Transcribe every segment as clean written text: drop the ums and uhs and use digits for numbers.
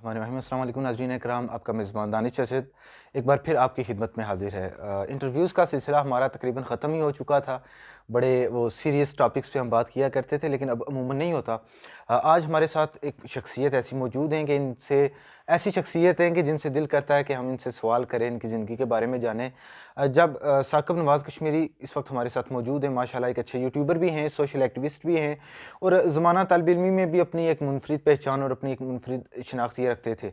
अस्सलाम वालेकुम नाज़रीन इकराम, आपका मेज़बान दानिश अरशद एक बार फिर आपकी खिदमत में हाज़िर है। इंटरव्यूज़ का सिलसिला हमारा तकरीबन ख़त्म ही हो चुका था। बड़े वो सीरियस टॉपिक्स पे हम बात किया करते थे, लेकिन अब अमूमन नहीं होता। आज हमारे साथ एक शख्सियत ऐसी मौजूद हैं कि इनसे ऐसी शख्सियत हैं कि जिनसे दिल करता है कि हम इनसे सवाल करें, इनकी ज़िंदगी के बारे में जानें। जब साकिब नवाज़ कश्मीरी इस वक्त हमारे साथ मौजूद हैं, माशाल्लाह एक अच्छे यूट्यूबर भी हैं, सोशल एक्टिविस्ट भी हैं और ज़माना तालिब इल्मी में भी अपनी एक मुनफरिद पहचान और अपनी एक मुनफरिद शनाख्त रखते थे।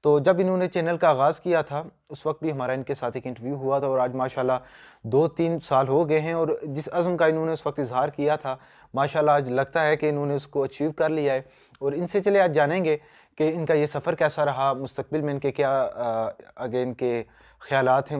तो जब इन्होंने चैनल का आगाज़ किया था, उस वक्त भी हमारा इनके साथ एक इंटरव्यू हुआ था और आज माशाल्लाह 2-3 साल हो गए हैं और जिस अज़्म का इन्होंने उस वक्त इज़हार किया था, माशाल्लाह आज लगता है कि इन्होंने उसको अचीव कर लिया है। और इनसे चले आज जानेंगे कि इनका ये सफ़र कैसा रहा, मुस्तक़बिल में इनके क्या आगे इनके ख़यालात हैं,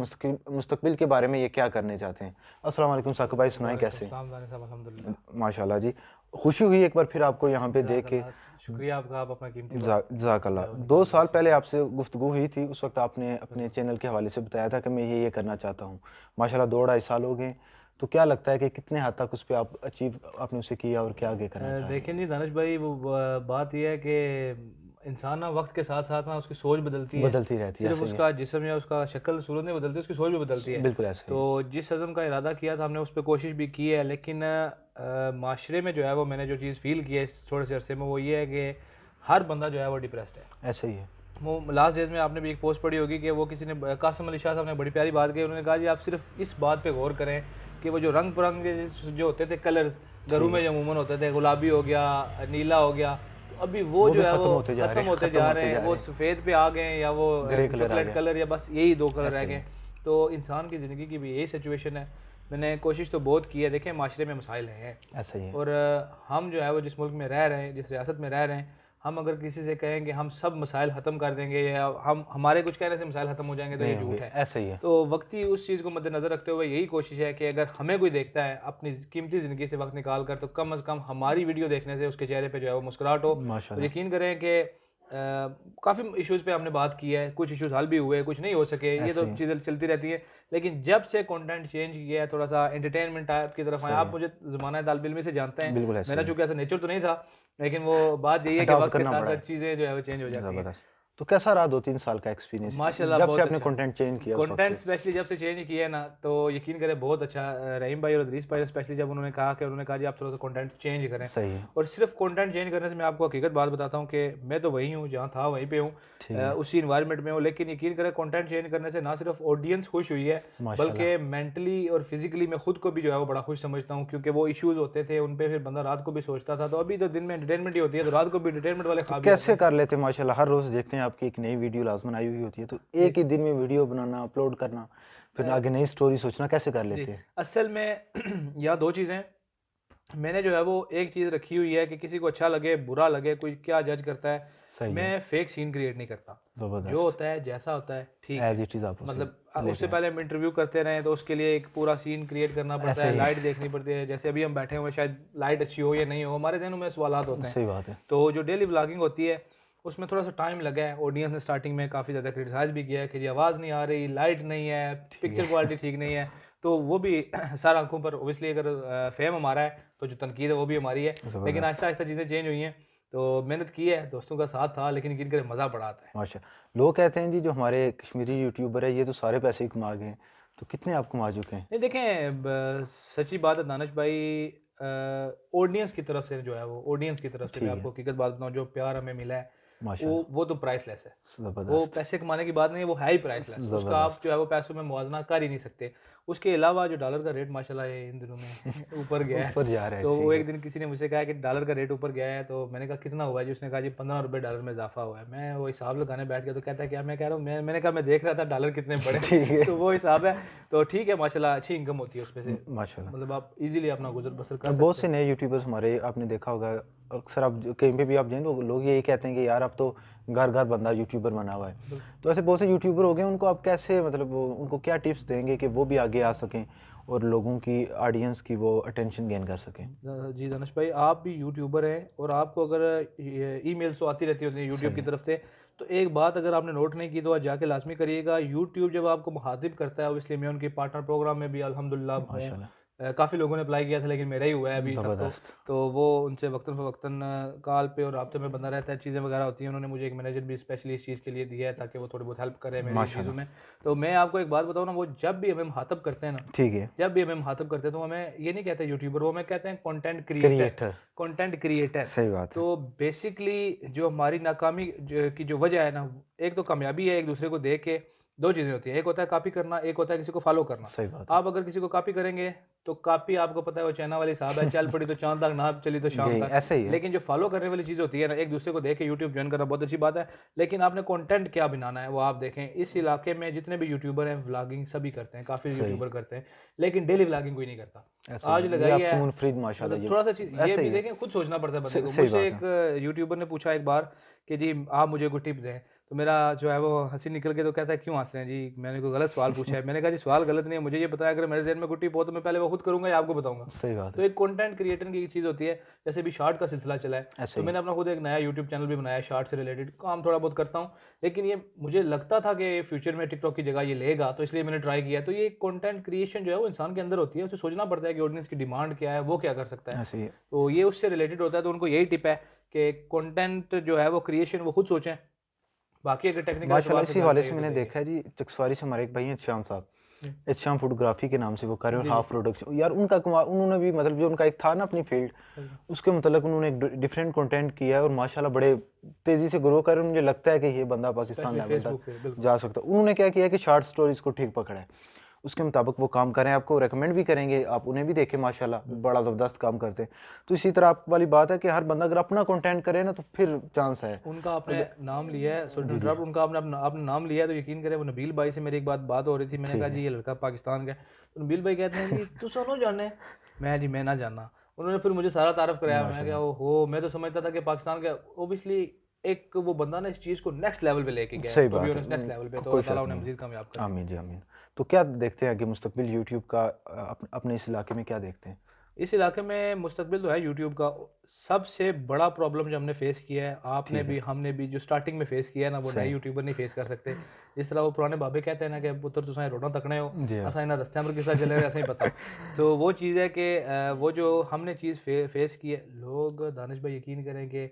मुस्तक़बिल के बारे में ये क्या करने चाहते हैं। अस्सलाम वालेकुम साकिब भाई, सुनाएँ वालेकुम कैसे? सलाम दानिश साहब, अल्हम्दुलिल्लाह। माशाल्लाह जी, खुशी हुई एक बार फिर आपको यहाँ पे देख के। जज़ाकल्लाह, शुक्रिया आपका, आप अपना कीमती वक़्त जो जज़ाकल्लाह। है वो 2 निकाल रहे हैं साल इसके पहले लिए। आपसे गुफ्तगू हुई थी, उस वक़्त आपने अपने बिल्कुल। चैनल के हवाले से बताया था कि मैं ये करना चाहता हूँ। माशाल्लाह 2 ढाई साल हो गए, तो क्या लगता है कि कितने हद तक उस पे आप अचीव आपने उसे किया और क्या आगे करना चाह रहे हैं? देखिए नहीं दानिश भाई, वो बात ये है कि इंसान ना वक़्त के साथ-साथ ना उसकी सोच बदलती है। बदलती रहती है, सिर्फ़ ऐसा ही है। उसका जिस्म या उसका शक्ल सूरत नहीं बदलती, उसकी सोच भी बदलती है। बिल्कुल ऐसा ही तो है। जिस अज़्म का इरादा किया था हमने, उस पे कोशिश भी की है, लेकिन माशरे में जो है वो मैंने जो चीज़ फ़ील की है इस थोड़े से अरसे में, वो ये है कि हर बंदा जो है वो डिप्रेस्ड है। ऐसा ही है। वो लास्ट डेज़ में आपने भी एक पोस्ट पढ़ी होगी कि वो किसी ने कासिम अली शाह साहब ने बड़ी प्यारी बात कही। उन्होंने कहा जी आप सिर्फ इस बात पे गौर करें कि वो जो रंग बिरंगे जो होते थे कलर्स घरों ठीक में है। जो अमूमन होते थे, गुलाबी हो गया, नीला हो गया, तो अभी वो वो जो भी है वो ख़त्म होते जा ख़त्म रहे हैं, होते ख़त्म जा रहे होते हैं। जा वो रहे हैं। सफ़ेद पे आ गए हैं या वो ग्रे कलर आ चॉकलेट गया। कलर, या बस यही 2 कलर ऐसा रह ही गए। है। तो इंसान की ज़िंदगी की भी यही सिचुएशन है। मैंने कोशिश तो बहुत की है, देखें माशरे में मसाइल हैं ऐसा ही है। और हम जो है वो जिस मुल्क में रह रहे हैं, जिस रियासत में रह रहे हैं, हम अगर किसी से कहें कि हम सब मसाइल ख़त्म कर देंगे या हम हमारे कुछ कहने से मसाइल ख़त्म हो जाएंगे, तो ये नहीं झूठ होंगे, है। ऐसा ही है। तो वक्ती उस चीज़ को मद्देनज़र रखते हुए यही कोशिश है कि अगर हमें कोई देखता है अपनी कीमती ज़िंदगी से वक्त निकाल कर, तो कम अज़ कम हमारी वीडियो देखने से उसके चेहरे पे जो है वो मुस्कुराहट हो। और माशाल्लाह। यकीन करें कि काफ़ी इश्यूज़ पे हमने बात की है, कुछ इश्यूज़ हल भी हुए, कुछ नहीं हो सके, ये ऐसा तो ही है। चीज़ें चलती रहती है। लेकिन जब से कंटेंट चेंज किया है, थोड़ा-सा एंटरटेनमेंट टाइप की तरफ आए, सही आप है। मुझे ज़माना तालिब इल्मी से जानते हैं, बिल्कुल ऐसा मेरा ही है। चूँकि ऐसा नेचर तो नहीं था, लेकिन वो बात यही है कि अडॉप्ट वक़्त के करना पड़ा साथ-साथ है। चीज़ें जो है वो चेंज हो जाती हैं। ज़बरदस्त। तो कैसा रहा 2-3 साल का एक्सपीरियंस माशाल्लाह जब से बहुत आपने अच्छा। कंटेंट चेंज किया उस वक़्त कंटेंट से? स्पेशली जब से चेंज किया है ना, तो यकीन करें बहुत अच्छा। रहीम भाई और अदरीस भाई स्पेशली जब उन्होंने कहा जी आप थोड़ा सा कंटेंट चेंज करें, सही है। और सिर्फ कंटेंट चेंज करने से मैं आपको हकीकत बात बताता हूँ कि मैं तो वही हूँ जहाँ था वहीं पे हूँ, ठीक है। उसी इन्वायरमेंट में हूँ। लेकिन यकीन करें कंटेंट चेंज करने से ना सिर्फ ऑडियंस खुश हुई है, माशाल्लाह। बल्कि मेंटली और फिजिकली मैं खुद को भी जो है वो बड़ा खुश समझता हूँ, क्योंकि वो इश्यूज होते थे उन पे फिर बंदा रात को भी सोचता था। तो अभी तो दिन में एंटरटेनमेंट ही होती है, तो रात को भी एंटरटेनमेंट वाले तो ख्वाब ही आते कैसे हैं। कर लेते हैं माशाल्लाह, हर रोज़ देखते हैं आपकी एक नई वीडियो लाज़मन आई हुई होती है, तो एक ही दिन में वीडियो बनाना, अपलोड करना, फिर देख आगे नई स्टोरी सोचना कैसे कर जी, लेते हैं? असल में या 2 चीज़ें मैंने जो है वो एक चीज़ रखी हुई है कि किसी को अच्छा लगे, बुरा लगे, कोई क्या जज करता है, सही है। मैं फेक सीन क्रिएट नहीं करता। जो ज़बरदस्त। होता है, जैसा होता है, ठीक ऐज़ है। इट इज़ आप उसे मतलब लेके उससे आएँ। पहले हम इंटरव्यू करते रहें तो उसके लिए एक पूरा सीन क्रिएट करना पड़ता ऐसे है, ही लाइट है। देखनी पड़ती है। जैसे अभी हम बैठे हुए हैं, शायद लाइट अच्छी हो या नहीं हो, हमारे ज़हनों में सवालात होते हैं। सही बात है। तो जो डेली व्लॉगिंग होती है, उसमें थोड़ा-सा टाइम लगा है। ऑडियंस ने स्टार्टिंग में काफ़ी ज़्यादा क्रिटिसाइज़ भी किया है कि जी आवाज़ नहीं आ रही, लाइट नहीं है, ठीक पिक्चर है। क्वालिटी ठीक नहीं है। तो वो भी सर आँखों पर ऑब्वियसली अगर फ़ेम हमारा है, तो जो तनकीद है वो भी हमारी है। लेकिन ज़बरदस्त। आहिस्ता-आहिस्ता चीज़ें चेंज हुई हैं, तो मेहनत की है, दोस्तों का साथ था, लेकिन यकीन करें मज़ा बड़ा आता है। माशा लोग कहते हैं जी जो हमारे कश्मीरी यूट्यूबर है ये तो सारे पैसे ही कमा गए हैं, तो कितने आप कमा चुके हैं? नहीं देखें, सच्ची बात है दानिश भाई, ऑडियंस की तरफ से जो है वो ऑडियंस की तरफ से मैं ठीक है। आपको हकीकत बात बताऊँ, जो प्यार हमें मिला है, माशाल्लाह। वो तो प्राइसलेस है। वो ज़बरदस्त। पैसे कमाने की बात नहीं है, वो है ही प्राइसलेस। उसका आप ज़बरदस्त। जो है वो पैसों में मुवाज़ना कर ही नहीं सकते। उसके अलावा जो डॉलर का रेट माशाल्लाह ये इन दिनों में ऊपर गया है। ऊपर जा रहा है, तो वो ठीक एक है। दिन किसी ने मुझसे कहा कि डॉलर का रेट ऊपर गया है, तो मैंने कहा कितना हुआ है जी? उसने कहा जी ₹15 डॉलर में इज़ाफ़ा हुआ है। मैं वो हिसाब लगाने बैठ गया, तो कहता है क्या? मैं कह रहा हूँ मैंने कहा मैं देख रहा था डॉलर कितने बड़े हैं। ठीक है। तो वो हिसाब है। तो ठीक है माशाल्लाह, अच्छी इनकम होती है उसमें से। माशाल्लाह। मतलब आप ईज़िली अपना गुज़र-बसर कर अब बहुत सकते से हैं। नए यूट्यूबर्स हमारे आपने देखा होगा, अक्सर आप कहीं पे भी आप जाएँ तो लोग यही कहते हैं कि यार अब तो घर-घर बंदा यूट्यूबर बना हुआ है। बिल्कुल। तो ऐसे बहुत से यूट्यूबर हो गए, उनको आप कैसे मतलब वो उनको क्या टिप्स देंगे कि वो भी आगे आ सकें और लोगों की ऑडियंस की वो अटेंशन गेन कर सकें? जी दानिश भाई, आप भी यूट्यूबर हैं और आपको अगर ईमेल्स तो आती रहती होती हैं यूट्यूब सही की है। तरफ से, तो एक बात अगर आपने नोट नहीं की तो आज जाके लाजमी करिएगा। यूट्यूब जब आपको मुखातिब करता है, इसलिए मैं उनके पार्टनर प्रोग्राम में भी अल्हम्दुलिल्लाह हूँ, माशाल्लाह। काफ़ी लोगों ने अप्लाई किया था लेकिन मेरा ही हुआ है अभी तक ज़बरदस्त। तो वो उनसे वक्तन फ़वक्तन कॉल पे और राब्ते में बंदा रहता है, चीज़ें वगैरह होती हैं। उन्होंने मुझे एक मैनेजर भी स्पेशली इस चीज़ के लिए दिया है ताकि वो थोड़ी बहुत हेल्प करे मेरी इन चीज़ों माशाल्लाह। में। तो मैं आपको एक बात बताऊँ ना, वो जब भी हमें मुखातब करते हैं ना, ठीक है। जब भी हमें मुखातब करते हैं तो हमें ये नहीं कहते यूट्यूबर, वो हमें कहते हैं content creator. Creator. Content creator. सही बात है। तो बेसिकली जो हमारी नाकामी की जो वजह है ना, एक तो कामयाबी है एक दूसरे को देख के, दो चीज़ें होती हैं, एक होता है कॉपी करना, एक होता है किसी को फॉलो करना। सही बात है। आप अगर किसी को कॉपी करेंगे तो कॉपी आपको पता है वो चाइना वाली साहब है, चल पड़ी तो चांद तक, ना चली तो शाम यही तक। ऐसा ही है। लेकिन जो फॉलो करने वाली चीज़ होती है ना, एक दूसरे को देख के यूट्यूब ज्वाइन करना बहुत अच्छी बात है, लेकिन आपने कंटेंट क्या बनाना है वो आप देखें। इस इलाके में जितने भी यूट्यूबर हैं व्लॉगिंग सभी करते हैं, काफ़ी सही। यूट्यूबर करते हैं, लेकिन डेली व्लॉगिंग कोई नहीं करता। ऐसा ही आज है। ये लगाई आपको है, मुनफरिद माशाल्लाह मतलब ये थोड़ा-सा चीज़ ये ऐसा भी ही है। देखें, खुद सोचना पड़ता है बंदे को। सही मुझसे बात है। एक यूट्यूबर ने पूछा एक बार कि जी आप मुझे कोई टिप दें, तो मेरा जो है वो हँसी निकल के तो कहता है क्यों हँस रहे हैं जी? मैंने कोई गलत सवाल पूछा है? मैंने कहा जी सवाल गलत नहीं है, मुझे ये बताया अगर मेरे ज़हन में कोई टिप हो तो मैं पहले वो खुद करूँगा या आपको बताऊँगा? सही बात तो है। एक कंटेंट क्रिएटर की चीज़ होती है, जैसे भी शॉर्ट का सिलसिला चला है, ऐसा तो ही। मैंने अपना खुद एक नया यूट्यूब चैनल भी बनाया है शॉर्ट से रिलेटेड, काम थोड़ा बहुत करता हूँ। लेकिन ये मुझे लगता था कि फ्यूचर में टिकटॉक की जगह ये लेगा, तो इसलिए मैंने ट्राई किया। तो ये कंटेंट क्रिएशन जो है वो इंसान के अंदर होती है, उसे सोचना पड़ता है कि ऑडियंस की डिमांड क्या है, वो क्या कर सकता है। ऐसे ही है। तो ये उससे रिलेटेड होता है, तो उनको यही टिप है कि कंटेंट जो है वो क्रिएशन वो खुद सोचें। बाकी अगर टेक्निकल माशाल्लाह एतबार से इसी हवाले से करेंगे तो मैंने सही है। देखा है जी, चकसवारी से हमारे एक भाई हैं इत्शाम साहब। जी, इत्शाम फोटोग्राफी के नाम से वो कर रहे हैं जी, और जी, हाफ प्रोडक्शन यार उनका उन्होंने भी मतलब जो उनका एक था ना अपनी फील्ड, बिल्कुल। उसके मतलब उन्होंने एक डिफरेंट कंटेंट किया है और माशाल्लाह बड़े तेजी से ग्रो कर रहे हैं। मुझे लगता है कि ये बंदा पाकिस्तान स्पेशली लेवल तक फेसबुक पे, बिल्कुल। जा सकता है। उन्होंने क्या किया कि शॉर्ट स्टोरीज को ठीक पकड़ा है, उसके मुताबिक वो काम करें, आपको रेकमेंड भी करेंगे, आप उन्हें भी देखें, माशाल्लाह बड़ा ज़बरदस्त काम करते हैं। तो इसी तरह आप वाली बात है कि हर बंदा अगर अपना कंटेंट करे ना तो फिर चांस है। उनका आपने अगर नाम लिया है, sorry to ji, ji, interrupt, उनका आपने नाम लिया है तो यकीन करें वो नबील भाई से मेरी एक बात हो रही थी। मैंने ठीक कहा है। जी ये लड़का पाकिस्तान का है, तो नबील भाई कहते हैं जी तू सोनो जाने, मैं जी मैं ना जानना। उन्होंने फिर मुझे सारा तारफ़ कराया, मैं क्या माशाल्लाह। ओहो! मैं तो समझता था कि पाकिस्तान का ओब्वियसली एक वो बंदा ना इस चीज़ को नेक्स्ट लेवल पे लेके गया है, सही टू बी बात है। ऑनेस्ट नेक्स्ट लेवल पे, तो कोई अल्लाह ताला शक उन्हें नहीं है। मज़ीद कामयाब करे। आमीन जी, आमीन। तो क्या देखते हैं आगे मुस्तकबिल यूट्यूब का अपने इस इलाके में क्या देखते हैं? इस इलाके में मुस्तकबिल तो है यूट्यूब का। सबसे बड़ा प्रॉब्लम जो हमने फेस किया है, आपने ठीक है। भी हमने भी, जो स्टार्टिंग में फेस किया है ना, वो नए सही। यूट्यूबर नहीं फेस कर सकते। जिस तरह वो पुराने बाबे कहते हैं ना कि पुत्र तुसां रोड़ा तकने हो, जी हाँ। असां इन्हां रस्तियां पर किस तरह चले रहे ऐसे ही पता। तो वो चीज़ है कि वो जो हमने चीज़ फेस की है, लोग दानिश भाई यकीन करें कि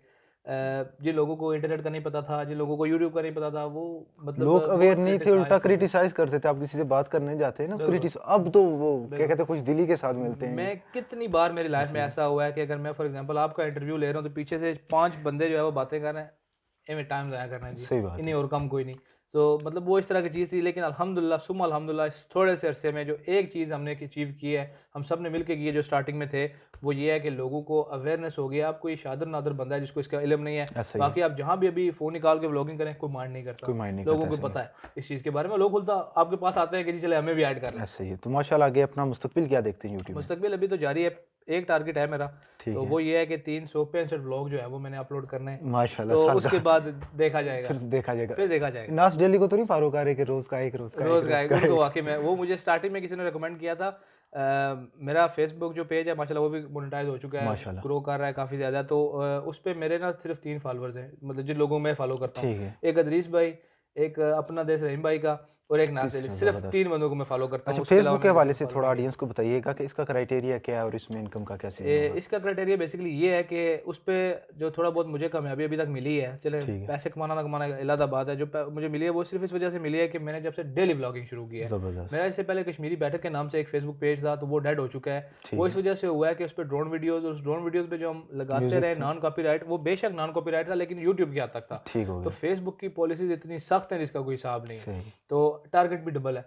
जिन लोगों को इंटरनेट का नहीं पता था, जिन लोगों को यूट्यूब का नहीं पता था, वो मतलब लोग अवेयर बहुत नहीं थे, उल्टा क्रिटिसाइज़ करते हैं। क्रिटिसाइज़ करते थे। आप किसी से बात करने जाते हैं ना, बिल्कुल, अब तो वो क्या बिल्कुल। कहते हैं, खुश दिली के साथ मिलते हैं जी। मैं कितनी बार मेरी लाइफ ऐसे में ही। ऐसा हुआ है कि अगर मैं फॉर एग्जांपल आपका इंटरव्यू ले रहा हूँ तो पीछे से 5 बंदे जो है वो बातें कर रहे हैं, इनमें टाइम ज़ाया करना है जी, सही बात इन्हीं है। और कम कोई नहीं। तो मतलब वो इस तरह की चीज़ थी, लेकिन अल्हम्दुलिल्लाह सुम्मा अल्हम्दुलिल्लाह इस थोड़े से अरसे में जो एक चीज़ हमने अचीव की है, हम सब ने मिलकर की है जो स्टार्टिंग में थे, वो ये है कि लोगों को अवेयरनेस हो गया। अब कोई शादर नादर बंदा है जिसको इसका इल्म नहीं है, ऐसा ही है। बाकी आप जहाँ भी अभी फ़ोन निकाल के व्लॉगिंग करें कोई माइंड नहीं करता। कोई माइंड नहीं लोगों करता, को ऐसा ही पता है। है इस चीज़ के बारे में, लोग खुलता आपके पास आते हैं कि जी चले हमें भी ऐड कर लें। ऐसा ही है। तो माशाल्लाह आगे अपना मुस्तकबिल क्या देखते हैं यूट्यूब में? मुस्तकबिल अभी तो जारी है, एक टारगेट है मेरा, ठीक तो है। वो ये है कि 365 व्लॉग जो है वो मैंने अपलोड करने हैं। माशाल्लाह तो साल उसके का बाद देखा जाएगा, फिर देखा जाएगा। फिर देखा जाएगा। नाज़ डेली को तो नहीं फारूक आ रहे कि रोज़ का एक, रोज़ का एक, रोज़ रोज़ गाएगा, का उनको एक। वाक़ई में वो मुझे स्टार्टिंग में किसी ने रिकमेंड किया था। मेरा फेसबुक जो पेज है माशाल्लाह वो भी मोनेटाइज़ हो चुका है, माशाल्लाह। ग्रो कर रहा है काफ़ी ज़्यादा। तो उस पे मेरे ना सिर्फ 3 फॉलोअर्स हैं, मतलब जिन लोगों को मैं फॉलो करता हूँ। ठीक है। एक अदरीस भाई, एक अपना देश रहीम भाई का, और एक नाज़ अली। तीसरा सिर्फ ज़बरदस्त। 3 बंदों को मैं फॉलो करता हूँ, अच्छा, उसके अलावा फेसबुक के मैंने किसी हवाले को से फॉलो थोड़ा नहीं किया। ऑडियंस को बताइएगा कि इसका क्राइटेरिया क्या है और इसमें इनकम का क्या सीज़न होगा? इसका क्राइटेरिया बेसिकली ये है कि उस पे जो थोड़ा बहुत मुझे कामयाबी अभी तक मिली है, चले ठीक है। पैसे कमाना ना कमाना अलग बात है, जो मुझे मिली है वो सिर्फ इस वजह से मिली है कि मैंने जब से डेली व्लॉगिंग शुरू की है। मेरा ज़बरदस्त। इससे पहले कश्मीरी बैठक के नाम से एक फेसबुक पेज था, तो वो डेड हो चुका है। ठीक वो है। इस वजह से हुआ है कि उस पर ड्रोन वीडियोज़, और उस ड्रोन वीडियोज़ पे जो हम लगाते म्यूज़िक रहे था। नॉन कॉपीराइट, वो बेशक नॉन कॉपीराइट था लेकिन यूट्यूब की हद तक था। ठीक हो तो गया। फेसबुक की पॉलिसीज इतनी सख्त हैं जिसका कोई हिसाब नहीं है। सही। तो टारगेट भी डबल है,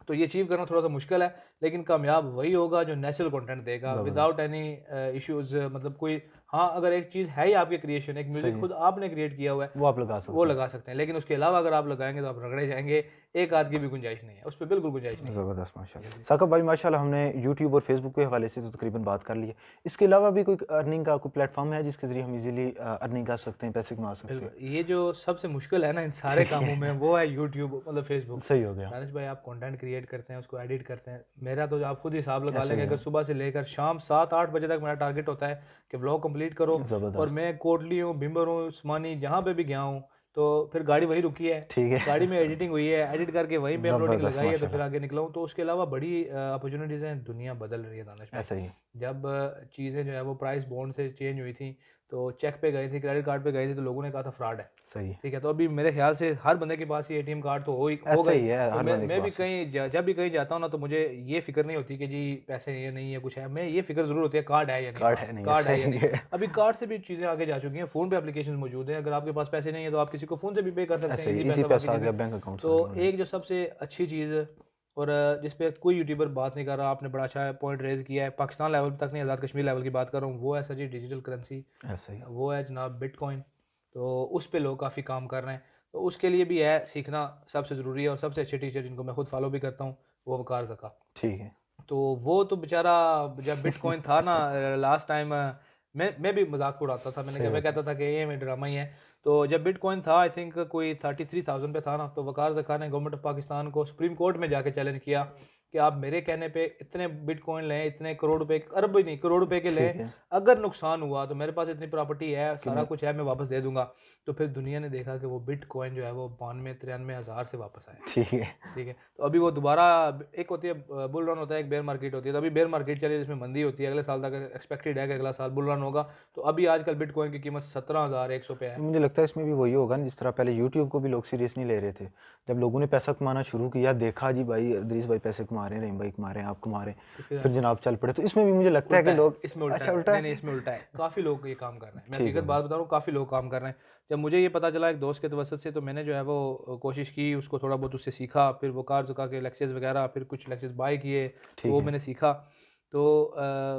तो ये अचीव करना थोड़ा सा मुश्किल है, लेकिन कामयाब वही होगा जो नेचुरल कंटेंट देगा विदाउट ज़बरदस्त। Any issues. मतलब कोई, हाँ अगर एक चीज़ है ही आपकी क्रिएशन, एक म्यूज़िक सही है। खुद आपने क्रिएट किया हुआ है, वो आप लगा वो सकते हैं। लगा सकते हैं, लेकिन उसके अलावा अगर आप लगाएंगे तो आप रगड़े जाएंगे। एक आध की भी गुंजाइश नहीं है उस पर, बिल्कुल गुंजाइश नहीं है। ज़बरदस्त माशाल्लाह। साकिब भाई माशाल्लाह हमने यूट्यूब और फेसबुक के हवाले से तो तकरीबन बात कर ली है। इसके अलावा भी कोई अर्निंग का कोई प्लेटफॉर्म है जिसके ज़रिए हम इजीली अर्निंग कर सकते हैं, पैसे कमा सकते हैं? बिल्कुल, ये जो सबसे मुश्किल है ना इन सारे कामों में, वो है यूट्यूब, मतलब फेसबुक। सही हो गया। दानिश भाई आप कंटेंट क्रिएट करते हैं, उसको एडिट करते हैं, मेरा तो आप खुद हिसाब लगा ऐसे लेंगे, ही अगर है। सुबह से लेकर शाम 7-8 बजे तक मेरा टारगेट होता है कि व्लॉग कंप्लीट करो। और ज़बरदस्त। मैं कोटली हूँ, बिम्बर हूँ, उस्मानी, जहाँ पे भी गया हूँ, तो फिर गाड़ी वहीं रुकी है, ठीक है। गाड़ी में एडिटिंग हुई है, एडिट करके वहीं पे अपलोडिंग ज़बरदस्त लगाई है, तो फिर माशाल्लाह। आगे निकला हूँ। तो उसके अलावा बड़ी अपॉर्चुनिटीज़ हैं, दुनिया बदल रही है दानिश भाई। ऐसा ही है। जब चीज़ें जो है वो प्राइस बॉन्ड से चेंज हुई थी, तो चेक पे गई थी, क्रेडिट कार्ड पे गई थी, तो लोगों ने कहा था फ्रॉड है। सही है। ठीक है, तो अभी मेरे ख्याल से हर बंदे के पास ये एटीएम कार्ड तो ऐसा होगा ही। ही है, तो हर बंदे के मैं भी पास है। कहीं जब भी कहीं जाता हूँ ना, तो मुझे ये फ़िक्र नहीं होती कि जी पैसे हैं या नहीं है, कुछ है। मैं ये फ़िक्र ज़रूर होती है कार्ड है या नहीं कार्ड पास, है नहीं है, कार्ड है या सही नहीं। है। अभी कार्ड से भी चीज़ें आगे जा चुकी हैं, फ़ोन पे एप्लीकेशंस मौजूद हैं। अगर आपके पास पैसे नहीं है तो आप किसी को फ़ोन से भी पे कर सकते ऐसे हैं, ही ईज़ी इजी पैसा बाकी पैसा आ चीज़ें। गया, बैंक अकाउंट तो सारे बने। एक जो सबसे अच्छी चीज़ और जिस पे कोई यूट्यूबर बात नहीं कर रहा, आपने बड़ा अच्छा पॉइंट रेज़ किया है, पाकिस्तान लेवल तक नहीं, आज़ाद कश्मीर लेवल की बात कर रहा हूँ, वो है सर जी डिजिटल करेंसी, ऐसा ही। वो है जनाब बिटकॉइन। तो उस पे लोग काफ़ी काम कर रहे हैं। तो उसके लिए भी है सीखना सबसे ज़रूरी है, और सबसे अच्छे टीचर जिनको मैं खुद फॉलो भी करता हूँ, वो वकार ज़का। ठीक है। तो वो तो बेचारा जब बिटकॉइन था ना लास्ट टाइम, मैं भी मजाक उड़ाता था। सही मैं बात है। कहता था कि ये में ड्रामा ही है। तो जब बिटकॉइन था आई थिंक कोई 33,000 पे था ना, तो वकार ज़का ने गवर्नमेंट ऑफ पाकिस्तान को सुप्रीम कोर्ट में जाके चैलेंज किया कि आप मेरे कहने पे इतने बिटकॉइन लें, इतने करोड़ रुपए, अरब भी नहीं करोड़ रुपए के ठीक लें, है। अगर नुकसान हुआ तो मेरे पास इतनी प्रॉपर्टी है, कि सारा मैं कुछ है, मैं वापस दे दूंगा। तो फिर दुनिया ने देखा कि वो बिटकॉइन जो है वो 92-93 हज़ार से वापस आया। ठीक है। ठीक है, तो अभी वो दोबारा, एक होती है बुल रन होता है, एक बेयर मार्केट होती है। तो अभी बेयर मार्केट चली है जिसमें मंदी होती है, अगले साल तक एक्सपेक्टेड है कि अगला साल बुल रन होगा। तो अभी आजकल बिटकॉइन की कीमत 17,100 पे है। मुझे लगता है इसमें भी वही होगा ना, जिस तरह पहले यूट्यूब को भी लोग सीरियस नहीं ले रहे थे। जब लोगों ने पैसा कमाना शुरू किया, देखा जी भाई इदरीस भाई पैसे कमा रहे हैं, रहीम भाई कमा रहे हैं, आप कमा रहे तो हैं, फिर फिर जनाब चल पड़े। तो इसमें भी मुझे लगता है कि उल्टा है, लोग इसमें उल्टा अच्छा है, उल्टा नहीं नहीं, है। इसमें उल्टा है, काफ़ी लोग ये काम कर रहे हैं। मैं ठीक हकीकत हो गया। बात बताऊँ, काफ़ी लोग काम कर रहे हैं। जब मुझे ये पता चला एक दोस्त के तवसत से, तो मैंने जो है वो कोशिश की, उसको थोड़ा बहुत उससे सीखा, फिर वो कार जुका के लेक्चर्स वगैरह, फिर कुछ लेक्चर्स बाय किए, तो ठीक वो है। मैंने सीखा। तो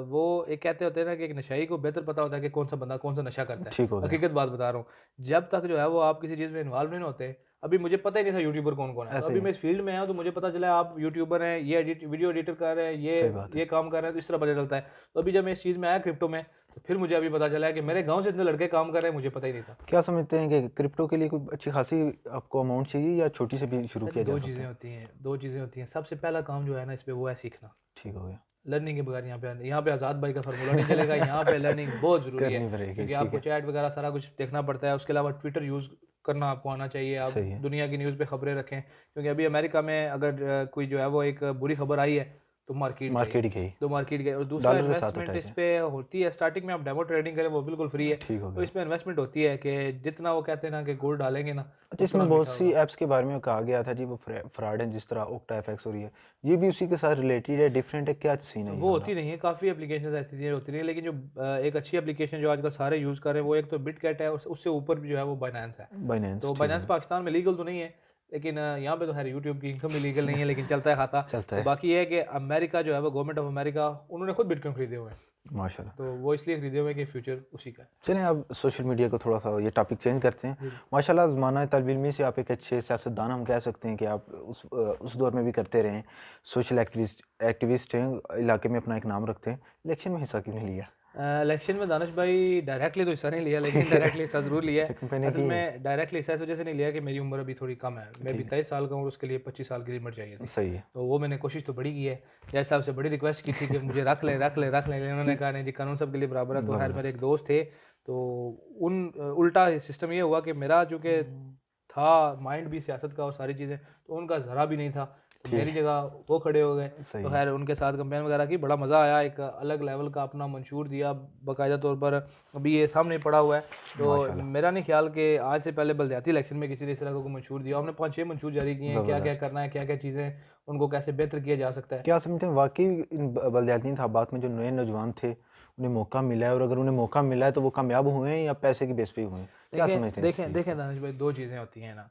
वो एक कहते होते हैं ना कि एक नशाई को बेहतर पता होता है कि कौन सा बंदा कौन सा नशा करता है। ठीक हो गया। हकीकत बात बता रहा हूँ। जब तक जो है वो आप किसी चीज़ में इन्वॉल्व नहीं होते, अभी मुझे पता ही नहीं था यूट्यूबर कौन-कौन है। तो ऐसे अभी ही मैं इस फील्ड में आया हूँ, तो मुझे पता चला आप यूट्यूबर हैं, ये वीडियो एडिटर कर रहे हैं, सही बात है। ये काम कर रहे हैं, तो इस तरह पता चलता है। तो अभी जब मैं इस चीज़ में आया क्रिप्टो में, तो फिर मुझे अभी पता चला है कि मेरे गाँव से इतने लड़के काम कर रहे हैं, मुझे पता ही नहीं था। क्या समझते हैं कि क्रिप्टो के लिए कोई अच्छी खासी आपको अमाउंट चाहिए या छोटी से भी शुरू सर किया जा 2 सकता चीज़ें है? होती हैं, 2 चीज़ें होती हैं। सबसे पहला काम जो है ना इस पे, वो है सीखना। ठीक हो गया। लर्निंग के बगैर यहाँ पे आज़ाद भाई का फार्मूला नहीं चलेगा। यहाँ पे लर्निंग बहुत ज़रूरी है, करनी पड़ेगी, क्योंकि ठीक आपको है। चैट वगैरह सारा कुछ देखना पड़ता है। उसके अलावा ट्विटर यूज़ करना आपको आना चाहिए। आप सही है। दुनिया की न्यूज़ पे खबरें रखें, क्योंकि अभी अमेरिका में अगर कोई जो है वो एक बुरी खबर आई है, तो मार्केट गई। मार्केट ही गई। तो मार्केट गई। और दूसरा डॉलर के साथ इन्वेस्टमेंट अटैच इस है। पे होती है, स्टार्टिंग में आप डेमो ट्रेडिंग करें वो बिल्कुल फ्री है। ठीक हो तो गया। इसमें इन्वेस्टमेंट होती है कि जितना वो कहते हैं ना कि गोल्ड डालेंगे ना, अच्छा, उतना इसमें बहुत मीठा सी होगा। ऐप्स के बारे में कहा गया था जी, वो फ्रॉड है, जिस तरह ओक्टा एफएक्स हो रही है, ये भी उसी के साथ रिलेटेड है, डिफरेंट है, क्या सीन है ये वो वाला? होती नहीं है, काफ़ी एप्लीकेशन ऐसी चीज़ें होती नहीं है, लेकिन जो एक अच्छी एप्लीकेशन जो आजकल सारे यूज़ कर रहे हैं, वो एक तो बिटकैट है, उससे ऊपर भी जो है वो बाइनेंस है। बाइनेंस, तो ठीक हो बाइनेंस गया। पाकिस्तान में लीगल तो नहीं है, लेकिन यहाँ पे तो खैर यूट्यूब की इनकम भी लीगल नहीं है, लेकिन चलता है खाता। चलता तो है। बाकी ये है कि अमेरिका जो है वो गवर्नमेंट ऑफ अमेरिका, उन्होंने खुद बिटकॉइन खरीदे हुए हैं। माशाल्लाह। तो वो इसलिए खरीदे हुए हैं कि फ्यूचर उसी का है। चलें अब सोशल मीडिया को थोड़ा सा ये टॉपिक चेंज करते हैं। जी जी। माशाल्लाह ज़माना तलब इल्मी से आप एक अच्छे सियासतदान हम कह सकते हैं कि आप उस दौर में भी करते रहे हैं, सोशल एक्टिविस्ट हैं, इलाके में अपना एक नाम रखते हैं। इलेक्शन में हिस्सा क्यों नहीं लिया? इलेक्शन में दानिश भाई डायरेक्टली तो हिस्सा नहीं लिया, लेकिन ठीक है। इनडायरेक्टली हिस्सा ज़रूर लिया अच्छा, है। कंपेनिंग असल की है। में डायरेक्टली हिस्सा इस वजह से नहीं लिया कि मेरी उम्र अभी थोड़ी कम है। मैं भी ठीक 23 साल का हूँ और उसके लिए 25 साल की लिमिट चाहिए थी। है। सही है। तो वो मैंने कोशिश तो बड़ी की है। जज साहब से बड़ी रिक्वेस्ट की थी कि मुझे रख लें, रख लें, रख लें। उन्होंने कहा नहीं जी, कानून सबके लिए बराबर है। तो खैर मेरे एक ज़बरदस्त। दोस्त थे, तो उल्टा सिस्टम ये हुआ कि मेरा चूँकि था माइंड भी सियासत का और सारी चीज़ें, तो उनका ज़रा भी नहीं था। तो ठीक मेरी जगह वो खड़े हो गए। सही तो है। खैर उनके साथ कंपेन वगैरह की, बड़ा मज़ा आया। एक अलग लेवल का अपना मंशूर दिया बाकायदा तौर पर। अभी ये सामने पड़ा हुआ है। तो माशाल्लाह। मेरा नहीं ख्याल कि आज से पहले बलदियाती इलेक्शन में किसी ने इस तरह का कोई मंशूर दिया। हमने 5-6 मंशूर जारी किए हैं, क्या-क्या ज़बरदस्त। करना है, क्या-क्या चीज़ें उनको कैसे बेहतर किया जा सकता है। क्या समझते हैं वाक़ई इन बलदियाती इंतखाबात में जो नए नौजवान थे, उन्हें मौका मिला है, और अगर उन्हें मौका मिला है तो वो कामयाब हुए हैं या पैसे की बेस पे ही हुए हैं? क्या देखें समझते हैं इस देखें चीज़ देखें को? दानिश भाई, 2 चीज़ें होती हैं ना।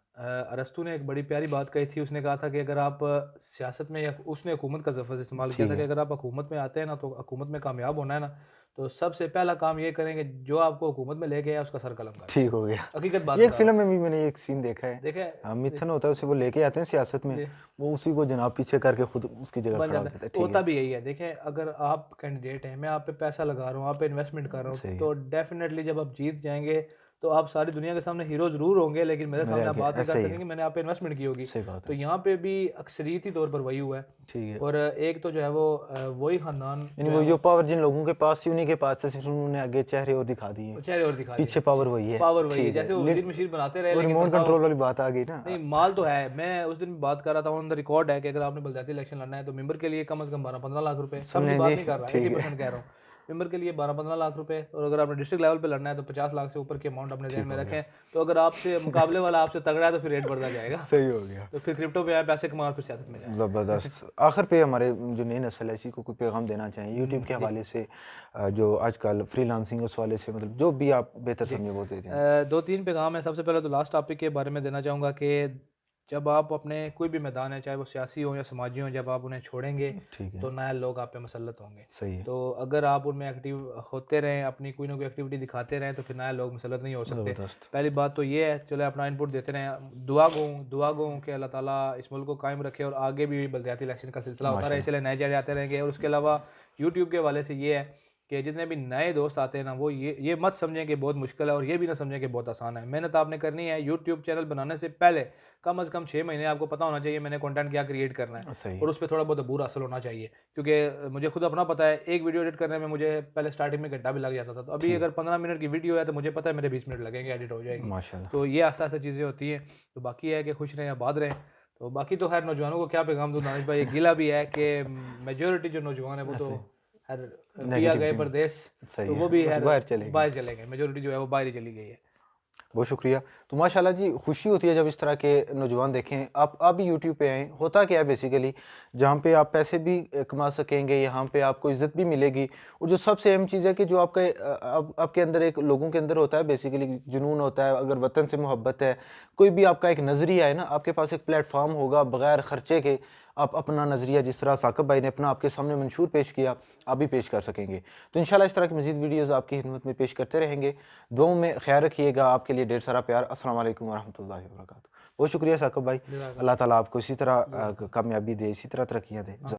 अरस्तू ने एक बड़ी प्यारी बात कही थी। उसने कहा था कि अगर आप सियासत में, या उसने हुकूमत का लफ़्ज़ इस्तेमाल किया ठीक था कि है। अगर आप हुकूमत में आते हैं ना, तो हुकूमत में कामयाब होना है ना, तो सबसे पहला काम ये करेंगे, जो आपको हुकूमत में लेके आया उसका सर कलम करें। ठीक हो गया। हकीकत बात ये एक बता रहा फ़िल्म हूँ। में भी मैंने एक सीन देखा है। देखें मिथुन होता है, उसे वो लेके आते हैं सियासत में, जी, वो उसी को जनाब पीछे करके खुद उसकी जगह बन खड़ा हो जाता है। जाता है। तो ठीक होता है। भी यही है। देखें, अगर आप कैंडिडेट हैं, मैं आप पे पैसा लगा रहा हूँ, आप पे इन्वेस्टमेंट कर रहा हूँ, सही है। तो डेफ़िनेटली जब आप जीत जाएँगे, तो आप सारी दुनिया के सामने हीरो जरूर होंगे, लेकिन मेरे सामने आप बात नहीं कर सकेंगे, मैंने आप पे इन्वेस्टमेंट की होगी। सही बात तो है। यहाँ पे भी अक्सरियती तौर पर वही हुआ है। ठीक है। और एक तो जो है वो वही खानदान यानी वो जो पावर जिन लोगों के पास थी उन्हीं के पास है, सिर्फ उन्होंने आगे चेहरे और दिखा दिए, चेहरे और दिखा पीछे दिए। पावर वही है। पावर वही है, ठीक है, जैसे वो वजीर मशीर बनाते रहे, वो लेकिन रिमोट बताओ कंट्रोल वाली बात आ गई ना। नहीं, माल तो है। मैं उस दिन भी बात कर रहा था, ऑन द रिकॉर्ड है कि अगर आपने बलदियाती इलेक्शन लड़ना है तो मेंबर के लिए कम से कम 12-15 लाख रुपए, सब की बात नहीं कर रहा, 80% कह रहा हूँ, मेंबर के लिए 12-15 लाख रुपए। और अगर आपने डिस्ट्रिक्ट लेवल पे लड़ना है तो 50 लाख से ऊपर की अमाउंट अपने ध्यान में रखें। तो अगर आपसे मुकाबले वाला आपसे तगड़ा है तो फिर रेट बढ़ता जाएगा। सही हो गया। तो फिर क्रिप्टो पे आए, पैसे कमा और फिर सियासत में जाए। ज़बरदस्त। आखिर पे हमारे जो नई नस्ल है इसी को कोई पैगाम देना चाहिए यूट्यूब के हवाले से, जो आजकल फ्रीलांसिंग उस वाले से, मतलब जो भी आप बेहतर समझे वो दे दें। 2-3 पैगाम है। सबसे पहले तो लास्ट टॉपिक के बारे में देना चाहूँगा कि जब आप अपने कोई भी मैदान है, चाहे वो सियासी हो या समाजी हो, जब आप उन्हें छोड़ेंगे ठीक है। तो नए लोग आप पे मसल्लत होंगे। सही है। तो अगर आप उनमें एक्टिव होते रहें, अपनी कोई ना कोई एक्टिविटी दिखाते रहें, तो फिर नए लोग मसल्लत नहीं हो सकते। ज़बरदस्त। पहली बात तो ये है, चलो अपना इनपुट देते रहें, दुआ गो कि अल्लाह ताला इस मुल्क को कायम रखे और आगे भी बलदियाती इलेक्शन का सिलसिला होता रहे, चले नए चेहरे आते रहेंगे। और उसके अलावा यूट्यूब के हवाले से ये है कि जितने भी नए दोस्त आते हैं ना, वो ये मत समझें कि बहुत मुश्किल है और ये भी ना समझें कि बहुत आसान है। मेहनत आपने करनी है। यूट्यूब चैनल बनाने से पहले कम से कम 6 महीने आपको पता होना चाहिए मैंने कंटेंट क्या क्रिएट करना है, सही और उस पर थोड़ा बहुत अबूर हासिल होना चाहिए। क्योंकि मुझे खुद अपना पता है, एक वीडियो एडिट करने में मुझे पहले स्टार्टिंग में घंटा भी लग जाता था। तो अभी अगर 15 मिनट की वीडियो है तो मुझे पता है मेरे 20 मिनट लगेंगे, एडिट हो जाएगी। माशाल्लाह। तो ये आस्ते आस्ते चीज़ें होती हैं। तो बाकी है कि खुश रहें, आबाद रहें। तो बाकी तो खैर नौजवानों को क्या पैगाम दूँ दानिश भाई, एक गिला भी है कि मेजोरिटी जो नौजवान है वो तो हर पिया गए परदेश, तो वो भी बाहर चले चले गए। मेजोरिटी जो है वो बाहर ही चली गई है। बहुत शुक्रिया। तो माशाल्लाह जी, खुशी होती है जब इस तरह के नौजवान देखें। आप भी यूट्यूब पे आएँ। होता क्या है बेसिकली, जहाँ पे आप पैसे भी कमा सकेंगे, यहाँ पे आपको इज़्ज़त भी मिलेगी, और जो सबसे अहम चीज़ है कि जो आपके अंदर एक लोगों के अंदर होता है बेसिकली जुनून होता है, अगर वतन से मोहब्बत है, कोई भी आपका एक नज़रिया है ना, आपके पास एक प्लेटफॉर्म होगा बग़ैर ख़र्चे के, आप अपना नज़रिया जिस तरह साकिब भाई ने अपना आपके सामने मंशूर पेश किया, आप भी पेश कर सकेंगे। तो इंशाल्लाह इस तरह की मज़ीद वीडियोज़ आपकी खिदमत में पेश करते रहेंगे। दुआओं में ख्याल रखिएगा। आपके लिए ढेर सारा प्यार। अस्सलाम वालेकुम वरहमतुल्लाहि वबरकातुहू। बहुत शुक्रिया साकिब भाई। अल्लाह ताला आपको इसी तरह कामयाबी दे, इसी तरह तरक्कियाँ दे।